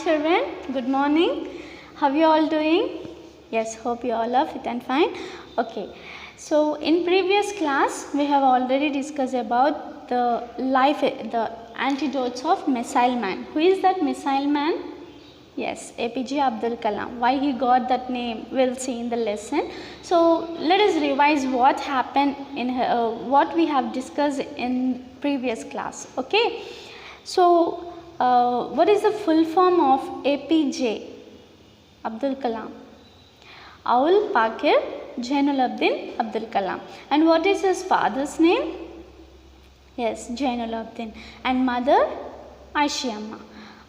children, good morning. How are you all doing? Yes, hope you all are fit and fine. Okay, so in previous class we have already discussed about the antidotes of missile man. Who is that missile man? Yes, APJ Abdul Kalam. Why he got that name we'll see in the lesson. So let us revise what happened in what we have discussed in previous class. Okay, so what is the full form of APJ Abdul Kalam? Aul Pakir Jainulabdin Abdul Kalam. And what is his father's name? Yes, Jainulabdin. And mother Aishi Amma.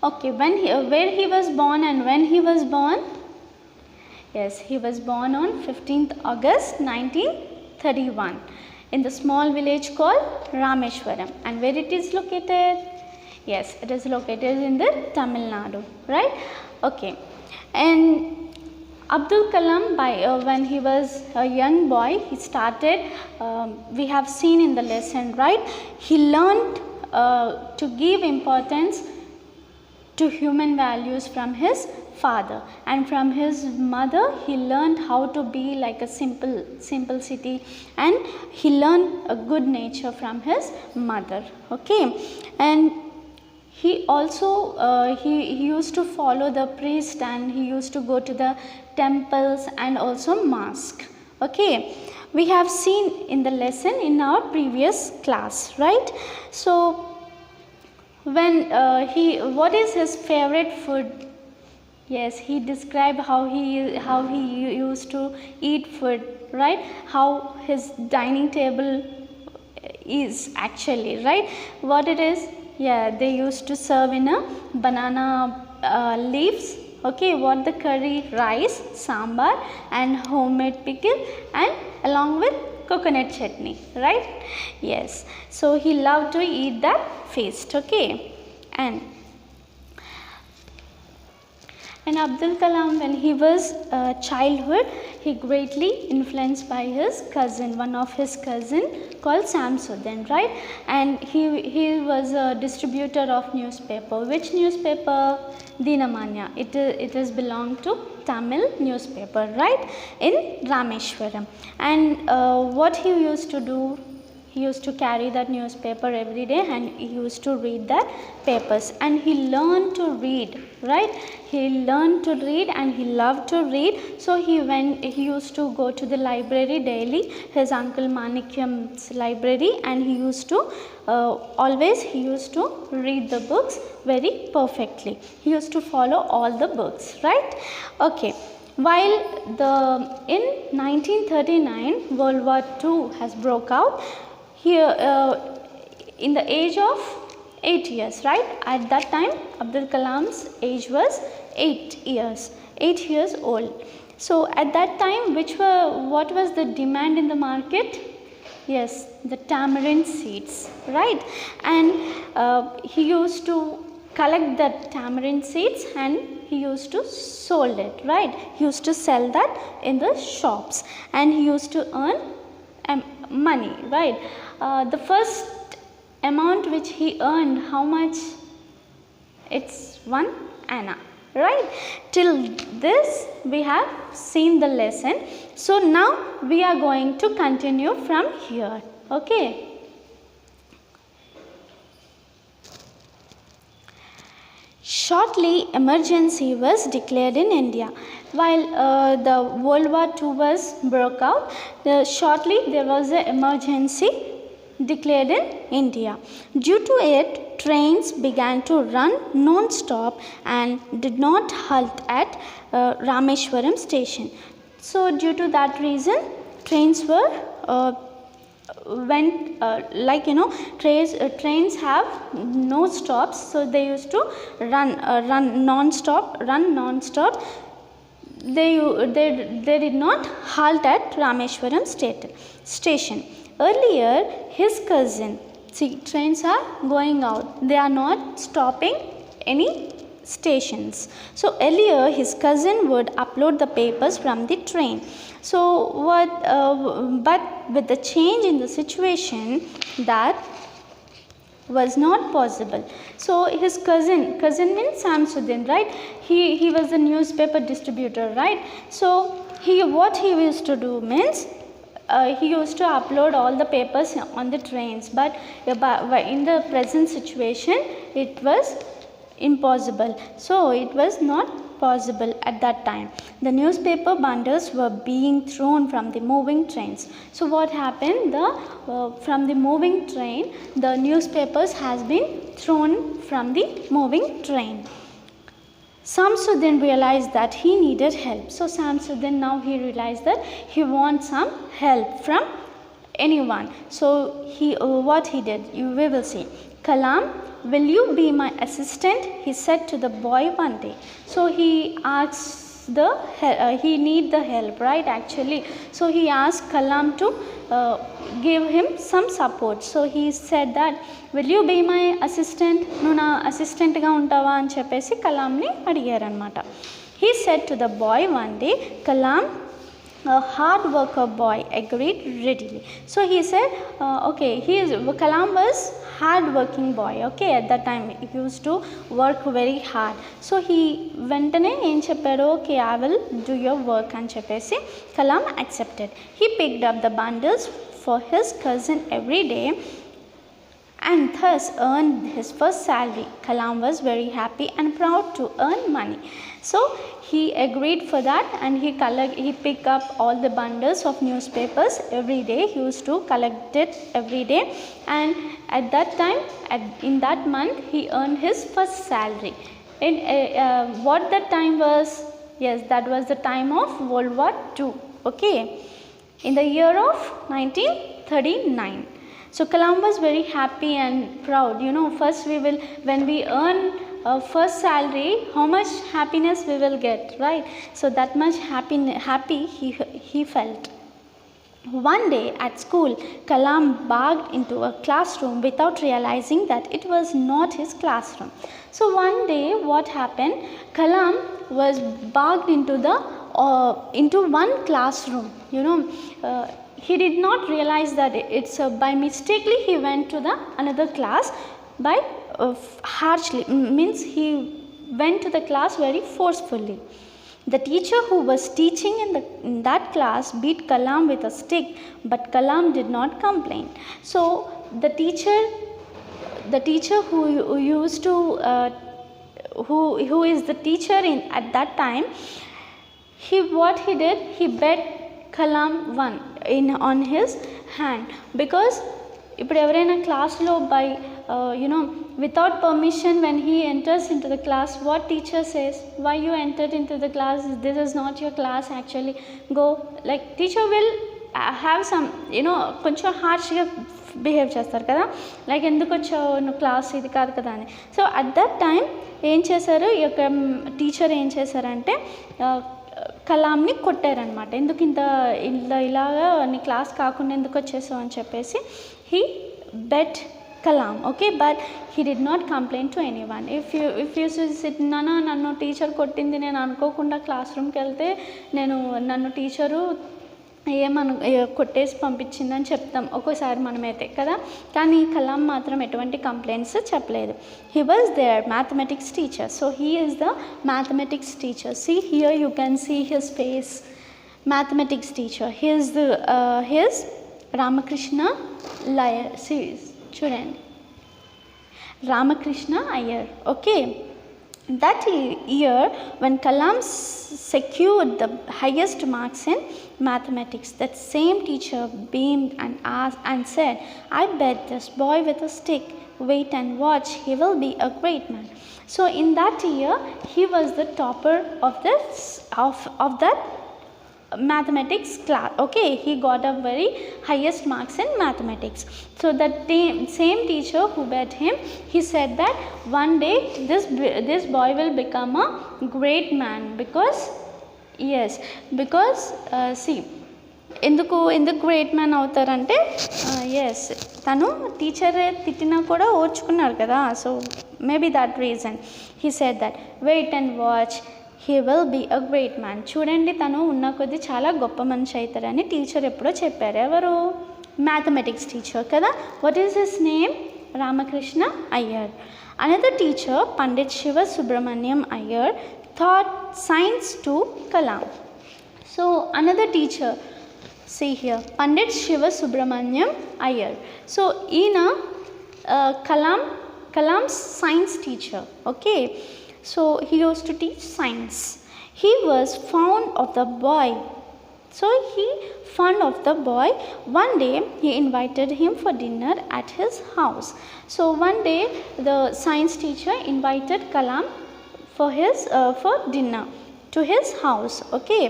Okay, where he was born and when he was born? Yes, he was born on 15th August 1931 in the small village called Rameshwaram. And where it is located? Yes, it is located in the Tamil Nadu, right? Okay, and Abdul Kalam, when he was a young boy, he started, we have seen in the lesson, right? He learned to give importance to human values from his father, and from his mother he learned how to be like a simplicity, and he learned a good nature from his mother. Okay, and he also he used to follow the priest, and he used to go to the temples and also mosque. Okay, we have seen in the lesson in our previous class, right? So when what is his favorite food? Yes, he described how he used to eat food, right? How his dining table is actually, right? What it is? Yeah, they used to serve in a banana leaves. Okay, what the curry, rice, sambar and homemade pickle, and along with coconut chutney, right? Yes, so he loved to eat that feast. Okay, and Abdul Kalam, when he was childhood, he greatly influenced by his cousin, one of his cousin called Samsudin, right? And he was a distributor of newspaper. Which newspaper? Dinamanya. It is belonged to Tamil newspaper, right? In Rameshwaram. And what he used to do? He used to carry that newspaper every day, and he used to read that papers, and he learned to read, right? He learned to read and he loved to read. So he used to go to the library daily, his uncle Manikyam's library, and he used to always read the books very perfectly. He used to follow all the books, right? Okay. While in 1939 World War II has broke out, here in the age of 8 years, right? At that time Abdul Kalam's age was 8 years old. So at that time what was the demand in the market? Yes, the tamarind seeds, right? And he used to collect the tamarind seeds and he used to sold it, right? He used to sell that in the shops, and he used to earn money, right? The first amount which he earned, how much? It's 1 anna, right? Till this we have seen the lesson. So now we are going to continue from here. Okay. Shortly, emergency was declared in India. While the World War II was broke out, shortly there was an emergency declared in India. Due to it, trains began to run non-stop and did not halt at Rameshwaram station. So due to that reason, trains were trains have no stops, so they used to run non-stop. They did not halt at Rameshwaram station. Earlier his cousin, see, trains are going out, they are not stopping any stations. So earlier his cousin would upload the papers from the train. So but with the change in the situation, that was not possible. So his cousin means Samsudin, right? He was the newspaper distributor, right? So what he used to do means he used to upload all the papers on the trains, but in the present situation it was impossible. So it was not possible at that time. The newspaper bundles were being thrown from the moving trains. So what happened, from the moving train the newspapers has been thrown from the moving train. Samsudin realized that he needed help. So Samsudin, now he realized that he wants some help from anyone. So what he did, we will see. Kalam, will you be my assistant? He said to the boy one day. So he asks he need the help, right? Actually, so he asked Kalam to give him some support. So he said that, will you be my assistant? Nu na assistant ga untava ani cheppesi Kalam ni adigaru anamata. He said to the boy one day. Kalam, a hard worker boy, agreed readily. So he said, okay, Kalam was hard working boy, okay? At that time he used to work very hard. So he ventane em cheppadu, okay, I will do your work ani cheppesi Kalam accepted. He picked up the bundles for his cousin every day and thus earned his first salary. Kalam was very happy and proud to earn money. So he agreed for that, and he picked up all the bundles of newspapers every day. He used to collect it every day, and at that time, in that month, he earned his first salary. And what that time was? Yes, that was the time of World War II. Okay, in the year of 1939. So Kalam was very happy and proud. You know, first when we earn first salary, how much happiness we will get, right? So that much happy he felt. One day at school, Kalam barged into a classroom without realizing that it was not his classroom. So one day what happened, Kalam was barged into one classroom, you know. He did not realize that it's by mistakenly he went to the another class by harshly, means he went to the class very forcefully. The teacher who was teaching in that class beat Kalam with a stick, but Kalam did not complain. So the teacher who used to who is the teacher at that time, what he did, he bet Kalam one on his hand, because ఇప్పుడు ఎవరైనా క్లాస్లో by without permission, when he enters into the class, what teacher says, why you entered into the class, this is not your class, actually go, like teacher will have some కొంచెం హార్ష్గా behave చేస్తారు కదా, like ఎందుకు వచ్చావు నువ్వు class ఇది కాదు కదా అని. సో అట్ దట్ టైం ఏం చేశారు, ఈ యొక్క టీచర్ ఏం చేశారంటే కలాంని కొట్టారనమాట. ఎందుకు ఇలాగా నీ క్లాస్ కాకుండా ఎందుకు వచ్చేసావు అని చెప్పేసి he bet Kalam, okay, but he did not complain to anyone. If you sit, నన్ను టీచర్ కొట్టింది, నేను అనుకోకుండా క్లాస్ రూమ్కి వెళ్తే నన్ను టీచరు కొట్టేసి పంపించిందని చెప్తాం ఒక్కోసారి మనమైతే కదా, కానీ కలాం మాత్రం ఎటువంటి కంప్లైంట్స్ చెప్పలేదు. He was there mathematics teacher. So he is the mathematics teacher. See here you can see his face. Mathematics teacher. His Ramakrishna Iyer. చూడండి, Ramakrishna Iyer. Okay, that year when Kalam secured the highest marks in mathematics, that same teacher beamed and asked and said, I bet this boy with a stick, wait and watch, he will be a great man. So in that year he was the topper of that mathematics class. Okay, he got a very highest marks in mathematics. So that same teacher who bet him, he said that one day this boy will become a great man, because see, ఎందుకు great man అవుతారంటే yes, తను teacher తిట్టినా కూడా ఓర్చుకున్నారు కదా. So maybe that reason he said that wait and watch, he will be a great man. చూడండి, తను ఉన్న కొద్దీ చాలా గొప్ప మనిషి అవుతారని టీచర్ ఎప్పుడో చెప్పారు. ఎవరు? మ్యాథమెటిక్స్ టీచర్ కదా. What is his name? Ramakrishna Iyer. Another teacher, Pandit Shiva Subramaniam Iyer, taught science to Kalam. So another teacher, see here, Pandit Shiva Subramaniam Iyer. So Ina Kalam's science teacher. Okay, so he used to teach science. He was fond of the boy. So he fond of the boy. One day he invited him for dinner at his house. So one day the science teacher invited Kalam for dinner to his house. Okay.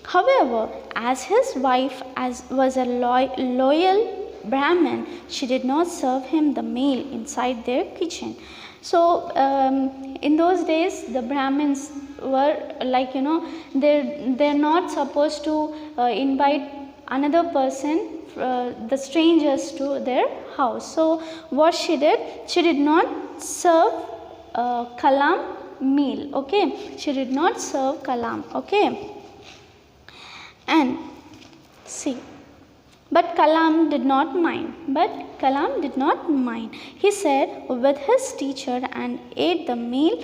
However, as his wife was a loyal Brahmin, she did not serve him the meal inside their kitchen. So in those days the Brahmins were like, they're not supposed to invite another person, the strangers, to their house. So what she did not serve Kalam meal. Okay, she did not serve Kalam. Okay, and see, but Kalam did not mind. He sat with his teacher and ate the meal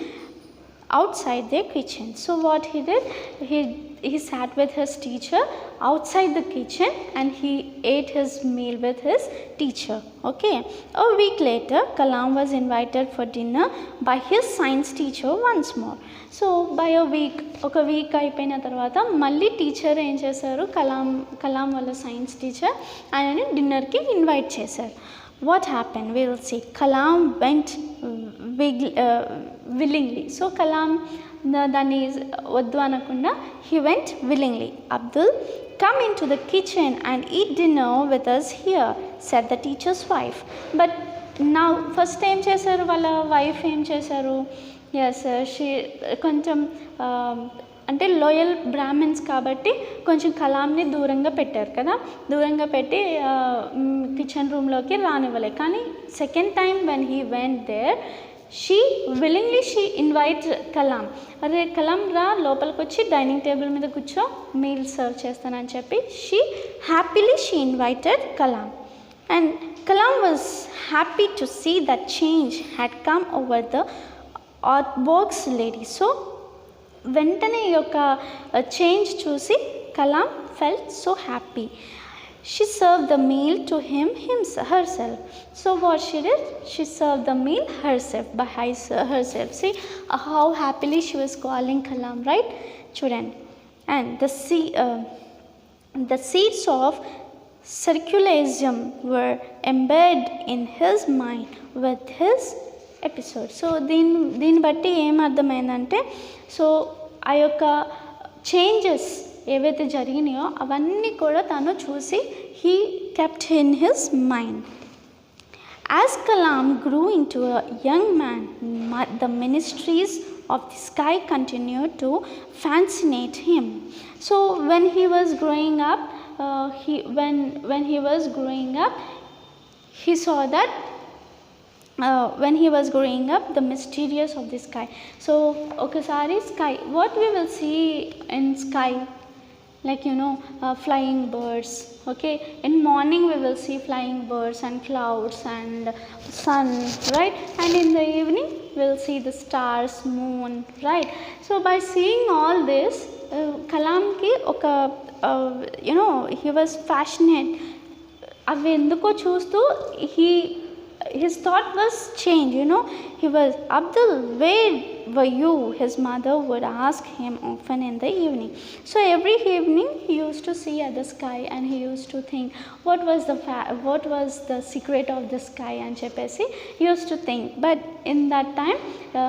outside their kitchen. So what he did, he sat with his teacher outside the kitchen and he ate his meal with his teacher. Okay, a week later Kalam was invited for dinner by his science teacher once more. So by a week, ఒక week అయిపోయిన తర్వాత మళ్ళీ teacher ఏం చేశారు, కలాం వాళ్ళ science teacher ఆయనని డిన్నర్కి invite చేశారు. What happened? We will see. Kalam went willingly. So Kalam దాన్ని వద్దు అనకుండా he went willingly. Abdul, come into the kitchen and eat dinner with us here, said the teacher's wife. But now first ఏం చేశారు, వాళ్ళ wife ఏం చేశారు, yes, she కొంచెం అంటే లోయల్ బ్రాహ్మిన్స్ కాబట్టి కొంచెం కలాంని దూరంగా పెట్టారు కదా, దూరంగా పెట్టి కిచెన్ రూమ్లోకి రానివ్వలే. కానీ second time when he went there, she willingly invite Kalam. అరే కలాం రా, లోపలికి వచ్చి డైనింగ్ టేబుల్ మీద కూర్చో, మీల్ సర్వ్ చేస్తానని చెప్పి she invited Kalam. And Kalam was happy to see that change had come over the artworks lady. So వెంటనే ఈ యొక్క చేంజ్ చూసి Kalam felt so happy. She served the meal to herself. So what she did? She served the meal by herself. See how happily she was calling Kalam, right, children? And the seeds of secularism were embedded in his mind with his episode. So దీన్ని బట్టి ఏం అర్థమైందంటే, so ఆ యొక్క changes ఏవైతే జరిగినాయో అవన్నీ కూడా తను చూసి he kept in his mind. As Kalam grew into a young man, the mysteries of the sky continued to fascinate him. So when he was growing up, he saw that when he was growing up, the mysterious of the sky. So okasari sky, what we will see in sky, like flying birds. Okay, in morning we will see flying birds and clouds and sun, right? And in the evening we will see the stars, moon, right? So by seeing all this, Kalam ki oka he was passionate. అవి ఎందుకో చూస్తూ his thought was changed. He was, Abdul, where were you? His mother would ask him often in the evening. So every evening he used to see at the sky and he used to think what was the secret of the sky and cheppesi he used to think. But in that time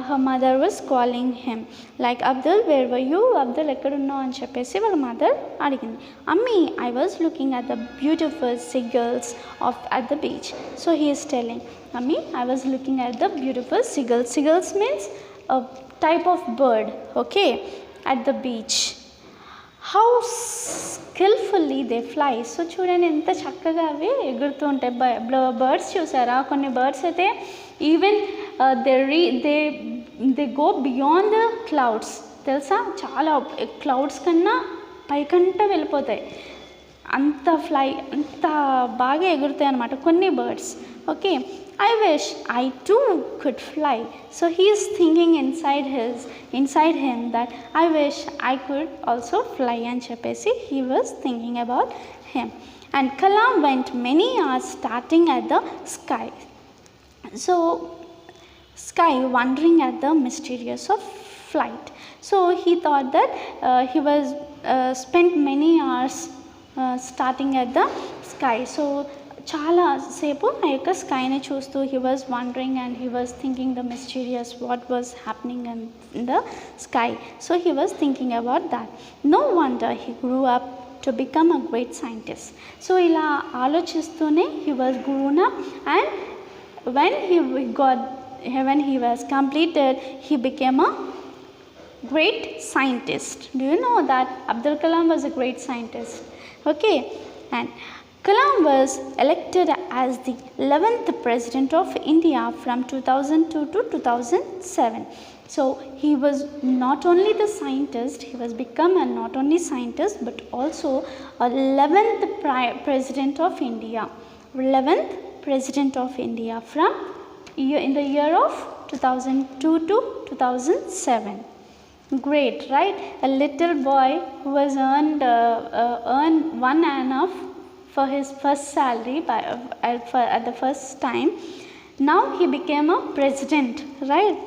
her mother was calling him like, Abdul, where were you? Abdul, ekkadunnavu అని చెప్పేసి వాళ్ళ mother అడిగింది. Ammi, I was looking at the beautiful seagulls at the beach. So he is telling, Ammi, I was looking at the beautiful seagulls. Seagulls means a type of bird, okay, at the beach. How skillfully they fly. So చూడండి ఎంత చక్కగా అవి ఎగురుతూ ఉంటాయి. Birds చూసారా, కొన్ని birds అయితే even they go beyond the clouds, తెలుసా, చాలా క్లౌడ్స్ కన్నా పైకంట వెళ్ళిపోతాయి, అంత బాగా ఎగురుతాయి అన్నమాట కొన్ని birds. Okay, I wish I too could fly. So he is thinking inside him that I wish I could also fly and Chepesi. He was thinking about him. And Kalam went many hours starting at the sky. So sky wondering at the mysterious of flight. So he thought that he was spent many hours starting at the sky. So చాలా సేపు ఆ యొక్క స్కైని చూస్తూ he was wondering and he was thinking the mysterious what was happening in the sky. So he was thinking about that. No wonder he grew up to become a great scientist. So ఇలా ఆలోచిస్తూనే he was grown up, and when he was completed, he became a great scientist. Do you know that Abdul Kalam was a great scientist? Okay, and Kalam was elected as the 11th President of India from 2002 to 2007. So he was not only the scientist, he was become a not only scientist but also a 11th President of India. 11th President of India from in the year of 2002 to 2007. Great, right? A little boy who was earned 1 annum for his first salary at the first time. Now he became a president, right?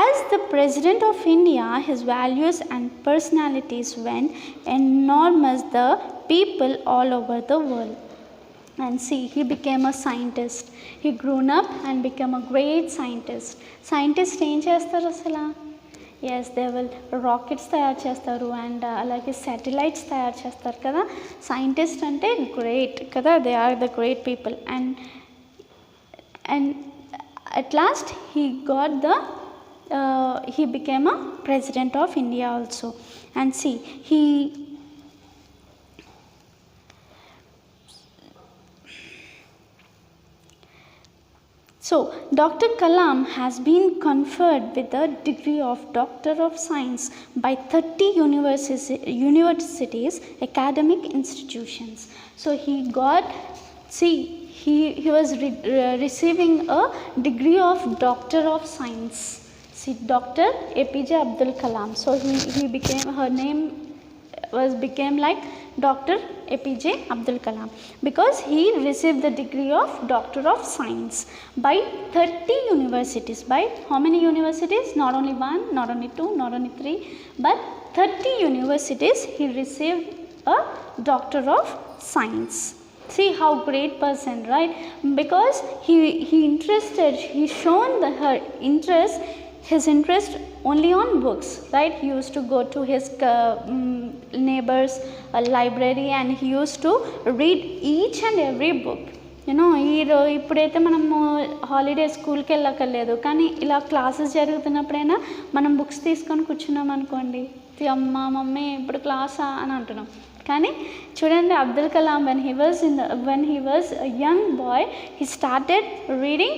As the President of India, his values and personalities went enormous the people all over the world. And see, he became a scientist. He grew up and became a great scientist. Scientist ఏం చేస్తారు అసలు? Yes, they will rockets తయారు చేస్తారు and అలాగే satellites తయారు చేస్తారు కదా. Scientist అంటే గ్రేట్ కదా, they are the great people. And at last he became a president of India also. And see, so Dr. Kalam has been conferred with the degree of Doctor of Science by 30 universities, academic institutions. So he was receiving a degree of Doctor of Science. See, Dr. APJ Abdul Kalam. So her name became like Dr. APJ Abdul Kalam because he received the degree of Doctor of Science by 30 universities. By how many universities? Not only 1, not only 2, not only 3, but 30 universities he received a Doctor of Science. See how great person, right? Because he shown his interest only on books, right? He used to go to his neighbors library and he used to read each and every book. ఇప్పుడైతే మనము holiday స్కూల్కి వెళ్ళక్కర్లేదు, కానీ ఇలా classes జరుగుతున్నప్పుడైనా మనం books తీసుకొని కూర్చున్నాం అనుకోండి, అమ్మ మమ్మీ ఇప్పుడు క్లాసా అని అంటున్నాం. కానీ చూడండి, Abdul Kalam when he was a young boy, he started reading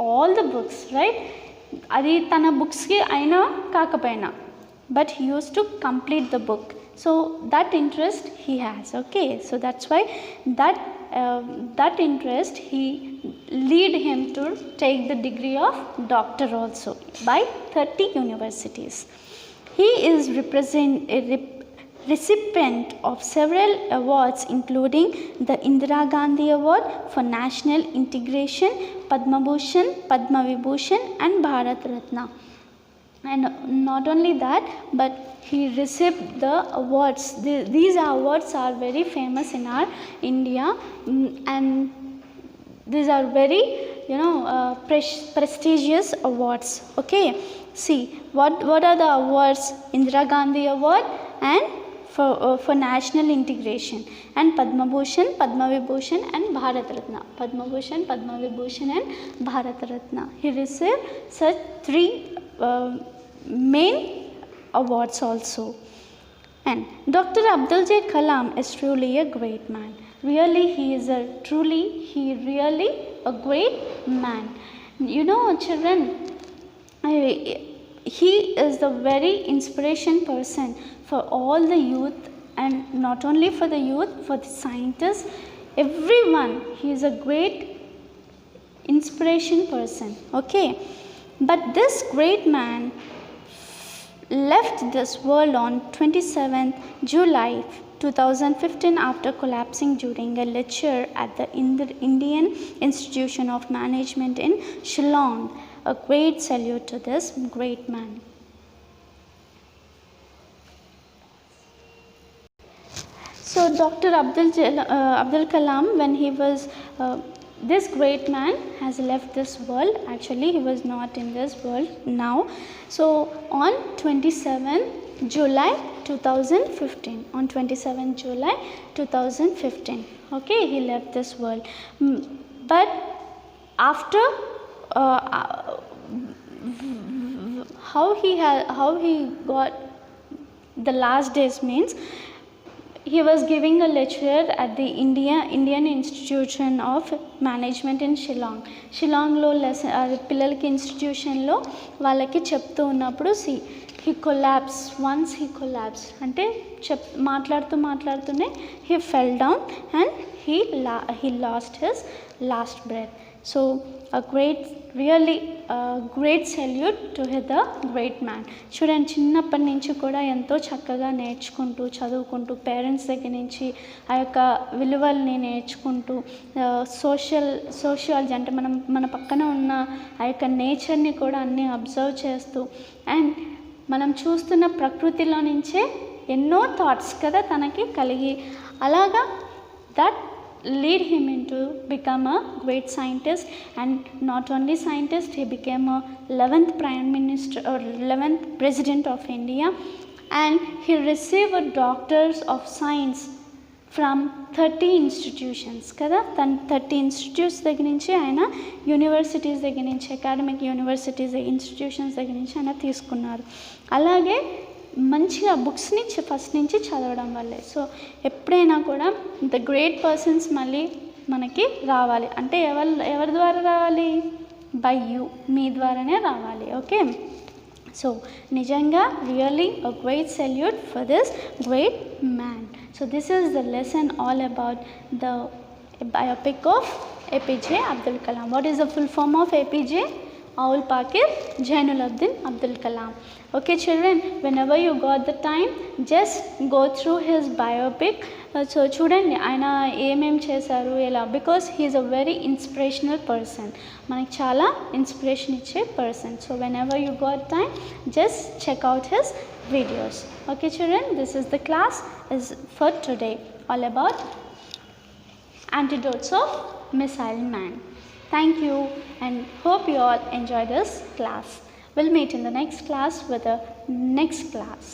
all the books, right? అది తన బుక్స్కి అయినా కాకపోయినా, but he used to complete the book. So that interest he has. Okay, so that's why that interest he lead him to take the degree of doctor also by 30 universities. He is recipient of several awards including the Indira Gandhi Award for National Integration, Padma Bhushan, Padma Vibhushan and Bharat Ratna. And not only that, but he received the awards. These awards are very famous in our India, and these are very prestigious awards. Okay, see what are the awards? Indira Gandhi Award and for national integration, and Padma Bhushan, Padma Vibhushan and Bharat Ratna. Padma Bhushan, Padma Vibhushan and Bharat Ratna. He received such 3 main awards also. And Dr. Abdul J. Kalam is truly a great man. Really, he is really a great man. Children, he is the very inspiration person for all the youth, and not only for the youth, for the scientists, everyone. He is a great inspiration person. Okay, but this great man left this world on 27th July 2015 after collapsing during a lecture at the Indian Institution of Management in Shillong. A great salute to this great man. So Dr. Abdul Kalam, when he was this great man has left this world. Actually, he was not in this world now. So on 27 July 2015, on 27 July 2015, okay, he left this world. But after how he got the last days means, he was giving a lecture at the Indian Institution of Management in Shillong. Shillonglo lesson పిల్లలకి ఇన్స్టిట్యూషన్లో వాళ్ళకి చెప్తూ ఉన్నప్పుడు he collapsed. Once he collapsed అంటే మాట్లాడుతూనే he fell down and he lost his last breath. So a great salute to the great man. చూడండి, చిన్నప్పటి నుంచి కూడా ఎంతో చక్కగా నేర్చుకుంటూ చదువుకుంటూ పేరెంట్స్ దగ్గర నుంచి ఆ యొక్క విలువల్ని నేర్చుకుంటూ సోషియాలజీ అంటే మన పక్కన ఉన్న ఆ యొక్క నేచర్ని కూడా అన్నీ అబ్జర్వ్ చేస్తూ అండ్ మనం చూస్తున్న ప్రకృతిలో నుంచే ఎన్నో థాట్స్ కదా తనకి కలిగి అలాగా that lead him into become a great scientist, and not only scientist, he became a 11th prime minister or 11th president of India, and he received a doctors of science from 30 institutions kada 30 institutes దగ్గర నుంచి ఆయన universities దగ్గర నుంచి academic universities institutions దగ్గర నుంచి ఆయన తీసుకున్నారు. అలాగే మంచిగా బుక్స్ని ఫస్ట్ నుంచి చదవడం వల్లే. సో ఎప్పుడైనా కూడా ద గ్రేట్ పర్సన్స్ మళ్ళీ మనకి రావాలి అంటే ఎవరి ద్వారా రావాలి? బై యూ, మీ ద్వారానే రావాలి. ఓకే, సో నిజంగా really a great salute for this great man. So this is the lesson all about the biopic of APJ Abdul Kalam. What is the full form of APJ? Aul Pakir Jainuluddin Abdul Kalam. Okay children, whenever you got the time, just go through his biopic. So చూడండి ఆయన ఏమేం చేశారు ఎలా, because he is a very inspirational person, మనకి చాలా inspiration ఇచ్చే person. So whenever you got time, just check out his videos. Okay children, this is the class is for today, all about antidotes of missile man. Thank you and hope you all enjoy this class. We'll meet in the next class with the next class.